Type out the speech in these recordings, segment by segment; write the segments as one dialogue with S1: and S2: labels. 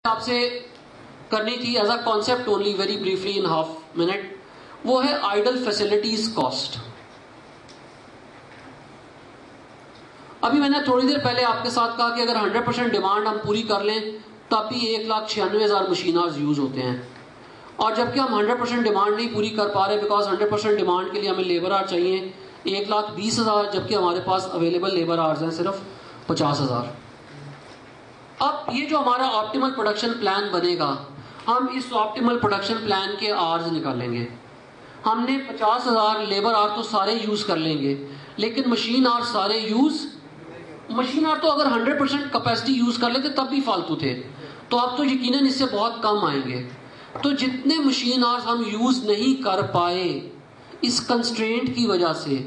S1: आपसे करनी थी as a concept only, very briefly in half minute, वो है आइडल फैसिलिटीज कॉस्ट। अभी मैंने थोड़ी देर पहले आपके साथ कहा कि अगर 100% डिमांड हम पूरी कर लें तब भी 1,96,000 मशीन आवर्स यूज होते हैं, और जबकि हम 100% डिमांड नहीं पूरी कर पा रहे बिकॉज 100% डिमांड के लिए हमें लेबर आवर चाहिए 1,20,000, जबकि हमारे पास अवेलेबल लेबर आवर्स हैं सिर्फ 50,000। अब ये जो हमारा ऑप्टिमल प्रोडक्शन प्लान बनेगा, हम इस ऑप्टिमल प्रोडक्शन प्लान के आवर्स निकालेंगे। हमने 50,000 लेबर आवर तो सारे यूज कर लेंगे, लेकिन मशीन आवर सारे यूज, मशीन आवर तो अगर 100% कैपेसिटी यूज कर लेते तब भी फालतू थे, तो अब तो यकीनन इससे बहुत कम आएंगे। तो जितने मशीन आवर्स हम यूज नहीं कर पाए इस कंस्ट्रेंट की वजह से,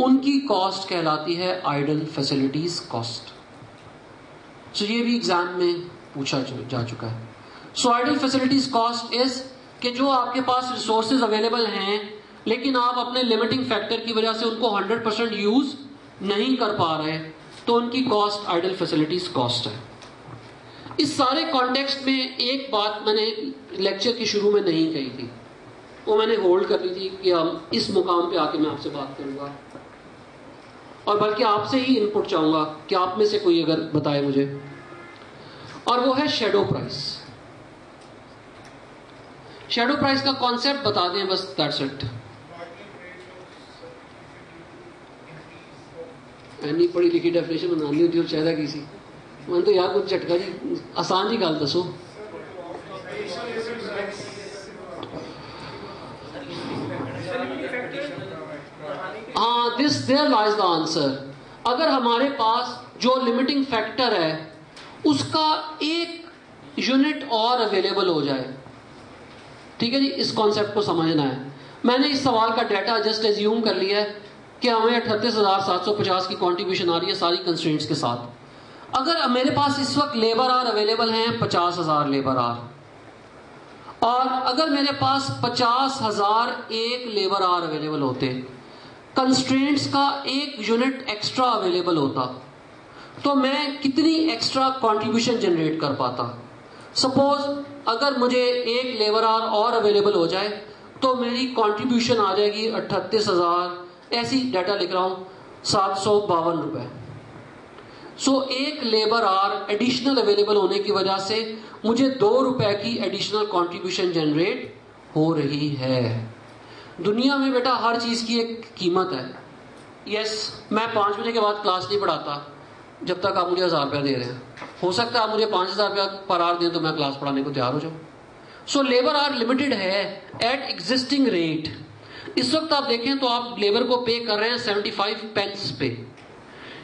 S1: उनकी कॉस्ट कहलाती है आइडल फैसिलिटीज कॉस्ट। सो ये भी एग्जाम में पूछा जा चुका है। सो आइडल फैसिलिटीज कॉस्ट इज कि जो आपके पास रिसोर्सेज अवेलेबल हैं लेकिन आप अपने लिमिटिंग फैक्टर की वजह से उनको 100% यूज नहीं कर पा रहे, तो उनकी कॉस्ट आइडल फैसिलिटीज कॉस्ट है। इस सारे कॉन्टेक्स्ट में एक बात मैंने लेक्चर के शुरू में नहीं कही थी, वो मैंने होल्ड कर ली थी कि हम इस मुकाम पे आके मैं आपसे बात करूंगा, और बल्कि आपसे ही इनपुट चाहूंगा कि आप में से कोई अगर बताए मुझे, और वो है शैडो प्राइस। शैडो प्राइस का कॉन्सेप्ट बता दें बस, दैट्स इट। एनी पढ़ी लिखी डेफिनेशन बनानी होती और चाहता किसी मैं तो यार कुछ झटका जी आसान जी गल दसो। हाँ, this there lies the answer. अगर हमारे पास जो लिमिटिंग फैक्टर है उसका एक यूनिट और अवेलेबल हो जाए, ठीक है जी, इस कॉन्सेप्ट को समझना है। मैंने इस सवाल का डाटा जस्ट एज्यूम कर लिया है कि हमें 38,750 की कॉन्ट्रीब्यूशन आ रही है सारी कंस्ट्रेंट्स के साथ। अगर मेरे पास इस वक्त लेबर आवर अवेलेबल हैं 50,000 लेबर आवर, और अगर मेरे पास 50,000 एक लेबर आवर अवेलेबल होते, कंस्ट्रेंट्स का एक यूनिट एक्स्ट्रा अवेलेबल होता, तो मैं कितनी एक्स्ट्रा कंट्रीब्यूशन जनरेट कर पाता। सपोज अगर मुझे एक लेबर आवर और अवेलेबल हो जाए तो मेरी कंट्रीब्यूशन आ जाएगी 38,000, ऐसी डाटा लिख रहा हूं, 752 रुपए। सो एक लेबर आवर एडिशनल अवेलेबल होने की वजह से मुझे 2 रुपए की एडिशनल कंट्रीब्यूशन जनरेट हो रही है। दुनिया में बेटा हर चीज की एक कीमत है। यस, मैं 5 बजे के बाद क्लास नहीं पढ़ाता जब तक आप मुझे 1,000 रुपया दे रहे हैं। हो सकता है आप मुझे 5,000 रुपया पर आवर दें तो मैं क्लास पढ़ाने को तैयार हो जाऊं। सो लेबर आवर लिमिटेड है एट एग्जिस्टिंग रेट। इस वक्त आप देखें तो आप लेबर को पे कर रहे हैं 75 पेंस पे।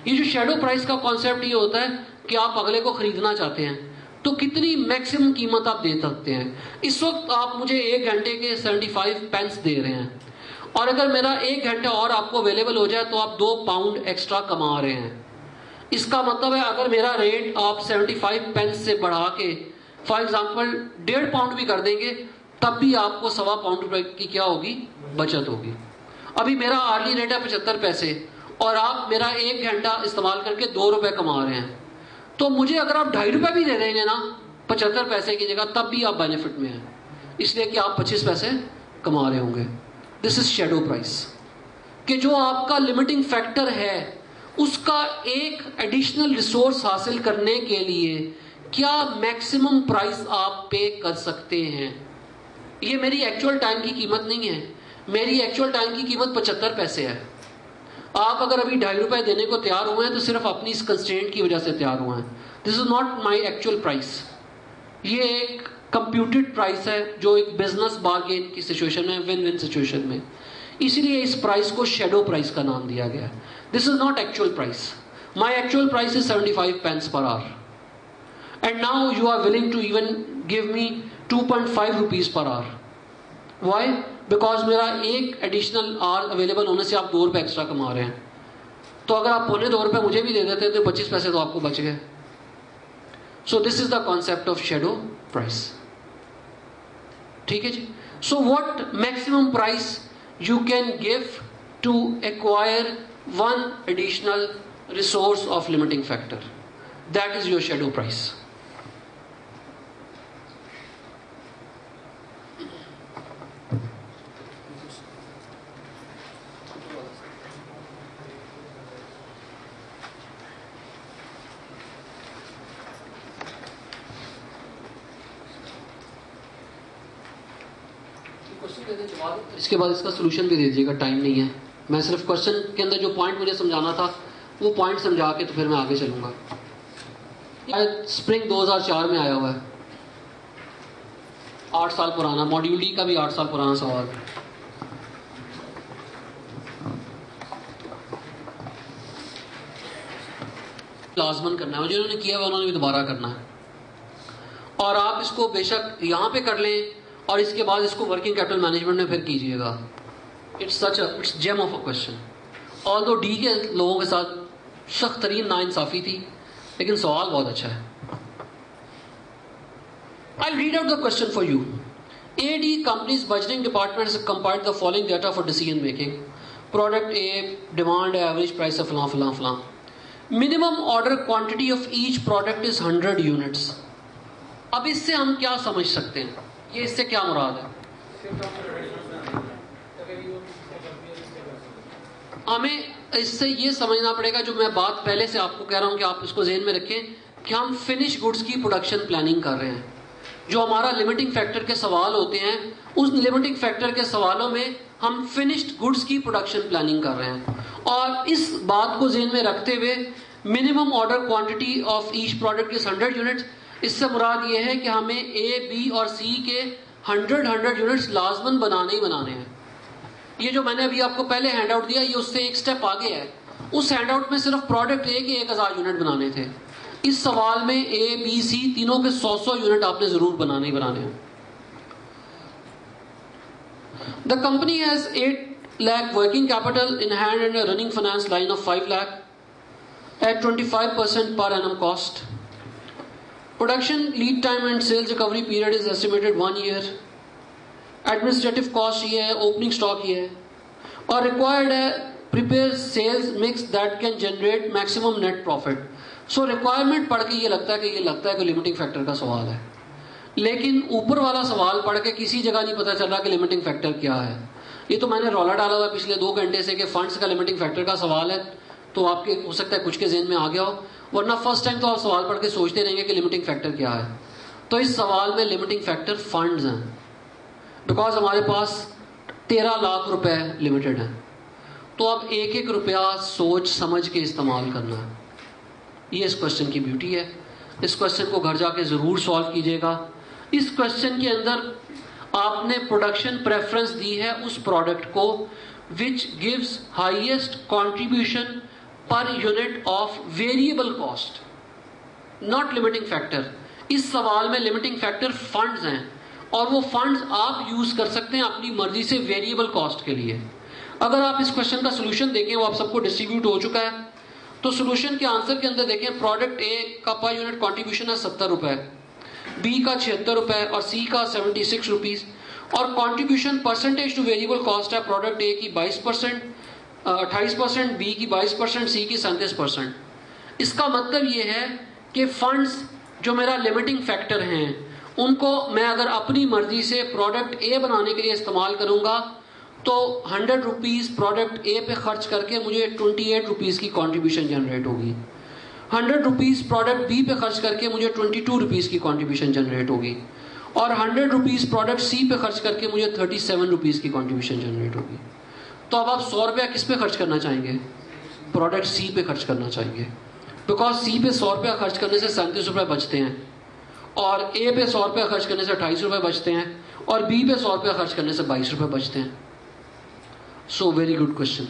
S1: ये जो शैडो प्राइस का कॉन्सेप्ट ये होता है कि आप अगले को खरीदना चाहते हैं तो कितनी मैक्सिमम कीमत आप दे सकते हैं। इस वक्त आप मुझे 1 घंटे के 75 पेंस दे रहे हैं, और अगर मेरा 1 घंटा और आपको अवेलेबल हो जाए तो आप 2 पाउंड एक्स्ट्रा कमा रहे हैं। इसका मतलब है अगर मेरा रेट आप 75 पेंस से बढ़ा के फॉर एग्जाम्पल 1.5 पाउंड भी कर देंगे तब भी आपको 1.25 पाउंड की क्या होगी, बचत होगी। अभी मेरा आर्ली रेट है 75 पैसे और आप मेरा 1 घंटा इस्तेमाल करके 2 रुपए कमा रहे हैं, तो मुझे अगर आप 2.5 रुपए भी दे देंगे ना 75 पैसे की जगह, तब भी आप बेनिफिट में हैं, इसलिए कि आप 25 पैसे कमा रहे होंगे। दिस इज शैडो प्राइस, कि जो आपका लिमिटिंग फैक्टर है उसका एक एडिशनल रिसोर्स हासिल करने के लिए क्या मैक्सिमम प्राइस आप पे कर सकते हैं। ये मेरी एक्चुअल टाइम की कीमत नहीं है, मेरी एक्चुअल टाइम की कीमत 75 पैसे है। आप अगर अभी 2.5 रुपए देने को तैयार हुए हैं तो सिर्फ अपनी इस कंस्ट्रेंट की वजह से तैयार हुए हैं। This is not my actual price, ये एक कंप्यूटेड प्राइस है जो एक बिजनेस बार्गेन की सिचुएशन में, विन विन सिचुएशन में, इसीलिए इस प्राइस को शैडो प्राइस का नाम दिया गया। This is not actual price. My actual price is 75 pence per hour, and now you are willing to even give me 2.5 rupees per hour. Why? Because मेरा एक एडिशनल आवर अवेलेबल होने से आप 2 रुपए एक्स्ट्रा कमा रहे हैं। तो अगर आप 2.25 रुपए मुझे भी दे देते तो 25 पैसे तो आपको बच गए। So this is the concept of shadow price, ठीक है जी। So what maximum price you can give to acquire one additional resource of limiting factor, that is your shadow price। Question दे दें, जवाब, इसके बाद इसका सोल्यूशन भी दे दीजिएगा, टाइम नहीं है। मैं सिर्फ क्वेश्चन के अंदर जो पॉइंट मुझे समझाना था वो पॉइंट समझा के तो फिर मैं आगे चलूंगा। स्प्रिंग 2004 में आया हुआ है, 8 साल पुराना, मॉड्यूल डी का भी 8 साल पुराना सवाल है। लाजमन करना है, जिन्होंने किया हुआ उन्होंने भी दोबारा करना है। और आप इसको बेशक यहाँ पे कर लें और इसके बाद इसको वर्किंग कैपिटल मैनेजमेंट में फिर कीजिएगा। It's gem of a question. Although डी के लोगों के साथ सख्त तरीन नाइंसाफी थी, लेकिन सवाल बहुत अच्छा है। I'll read out the question for you. AD company's budgeting department has compiled the following data for decision making. Product A, demand, average price of फलां फलां फलां. Minimum order quantity of each product is 100 units. अब इससे हम क्या समझ सकते हैं? ये इससे क्या मुराद है? हमें इससे ये समझना पड़ेगा, जो मैं बात पहले से आपको कह रहा हूं कि आप इसको ज़हन में रखें, कि हम फिनिश गुड्स की प्रोडक्शन प्लानिंग कर रहे हैं। जो हमारा लिमिटिंग फैक्टर के सवाल होते हैं, उस लिमिटिंग फैक्टर के सवालों में हम फिनिश्ड गुड्स की प्रोडक्शन प्लानिंग कर रहे हैं। और इस बात को ज़हन में रखते हुए minimum order quantity of each product is 100 units. इससे मुराद ये है कि हमें ए, बी और सी के 100 यूनिट्स लाजमन बनाने ही बनाने हैं। ये जो मैंने अभी आपको पहले हैंड आउट दिया, ये उससे एक स्टेप आगे है। उस हैंड आउट में सिर्फ प्रोडक्ट ए के 1000 यूनिट बनाने थे। इस सवाल में ए, बी, सी तीनों के 100 यूनिट आपने जरूर बनाने ही बनाने हैं। The company has 8 lakh working capital in hand and running finance line of 5 lakh at 25% per annum cost. Production lead time and sales recovery period is estimated 1 year। Administrative cost ये है, opening stock ये है, और required है prepare sales mix that can generate maximum net profit. So requirement पढ़ के ये लगता है कि लिमिटिंग फैक्टर का सवाल है, लेकिन ऊपर वाला सवाल पढ़ के किसी जगह नहीं पता चल रहा कि लिमिटिंग फैक्टर क्या है। ये तो मैंने रौला डाला हुआ पिछले 2 घंटे से कि फंड्स का लिमिटिंग फैक्टर का सवाल है, तो आपके हो सकता है कुछ के ज़हन में आ गया हो, वरना फर्स्ट टाइम तो आप सवाल पढ़ के सोचते रहेंगे कि लिमिटिंग फैक्टर क्या है। तो इस सवाल में लिमिटिंग फैक्टर फंड्स हैं, बिकॉज हमारे पास 13 लाख रुपए लिमिटेड है। तो अब 1-1 रुपया सोच समझ के इस्तेमाल करना है। ये इस क्वेश्चन की ब्यूटी है। इस क्वेश्चन को घर जाके ज़रूर सॉल्व कीजिएगा। इस क्वेश्चन के अंदर आपने प्रोडक्शन प्रेफरेंस दी है उस प्रोडक्ट को विच गिव्स हाईएस्ट कंट्रीब्यूशन पर unit of variable cost, not limiting factor. इस सवाल में लिमिटिंग फैक्टर फंड्स हैं, और वो फंड्स आप यूज कर सकते हैं अपनी मर्जी से वेरिएबल कॉस्ट के लिए। अगर आप इस क्वेश्चन का सोल्यूशन देखें, वो आप सबको डिस्ट्रीब्यूट हो चुका है, तो सोल्यूशन के आंसर के अंदर देखें, प्रोडक्ट ए का पर यूनिट कॉन्ट्रीब्यूशन है 70 रुपए, बी का 76 रुपए और सी का 76 रुपीज। और contribution percentage two variable cost है प्रोडक्ट ए की 22%, 28%, बी की 22%, सी की 37%। इसका मतलब ये है कि फंड्स जो मेरा लिमिटिंग फैक्टर हैं, उनको मैं अगर अपनी मर्जी से प्रोडक्ट ए बनाने के लिए इस्तेमाल करूंगा तो 100 रुपीज प्रोडक्ट ए पे खर्च करके मुझे 28 रुपीज की कंट्रीब्यूशन जनरेट होगी। 100 रुपीज प्रोडक्ट बी पे खर्च करके मुझे 22 रुपीज की कंट्रीब्यूशन जनरेट होगी, और 100 रुपीज प्रोडक्ट सी पे खर्च करके मुझे 37 रुपीज की कंट्रीब्यूशन जनरेट होगी। तो अब आप 100 रुपया किस पे खर्च करना चाहेंगे? प्रोडक्ट सी पे खर्च करना चाहेंगे, बिकॉज सी पे 100 रुपया खर्च करने से 37 रुपये बचते हैं, और ए पे 100 रुपया खर्च करने से 28 रुपये बचते हैं, और बी पे 100 रुपया खर्च करने से 22 रुपये बचते हैं। So very good question.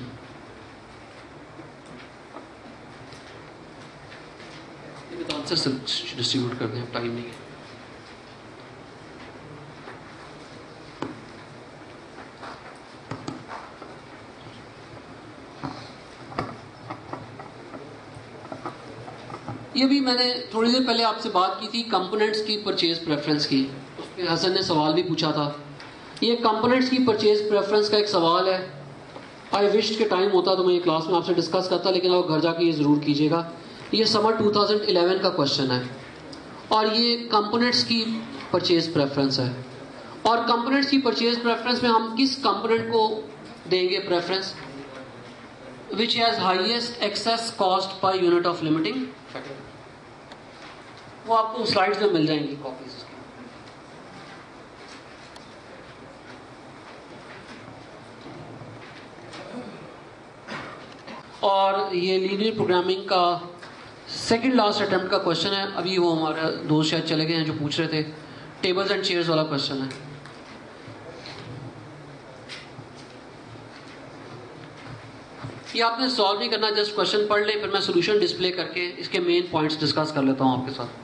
S1: Answer से डिस्ट्रीब्यूट कर दें, टाइम नहीं है। ये भी मैंने थोड़ी देर पहले आपसे बात की थी कंपोनेंट्स की परचेज प्रेफरेंस की, उसमें हसन ने सवाल भी पूछा था। ये कंपोनेंट्स की परचेज प्रेफरेंस का एक सवाल है। आई विश के टाइम होता तो मैं ये क्लास में आपसे डिस्कस करता, लेकिन आप घर जाके ये ज़रूर कीजिएगा। ये समर 2011 का क्वेश्चन है, और ये कंपोनेंट्स की परचेज प्रेफरेंस है। और कंपोनेंट्स की परचेज प्रेफरेंस में हम किस कंपोनेंट को देंगे preference? Which has highest excess cost per unit of limiting factor. वो आपको स्लाइड्स में मिल जाएंगी कॉपीज। और ये लीनियर प्रोग्रामिंग का सेकंड लास्ट अटेम्प्ट का क्वेश्चन है। अभी वो हमारे दोस्त शायद चले गए हैं जो पूछ रहे थे, टेबल्स एंड चेयर्स वाला क्वेश्चन है। ये आपने सॉल्व नहीं करना, जस्ट क्वेश्चन पढ़ लें, फिर मैं सोल्यूशन डिस्प्ले करके इसके मेन पॉइंट्स डिस्कस कर लेता हूँ आपके साथ।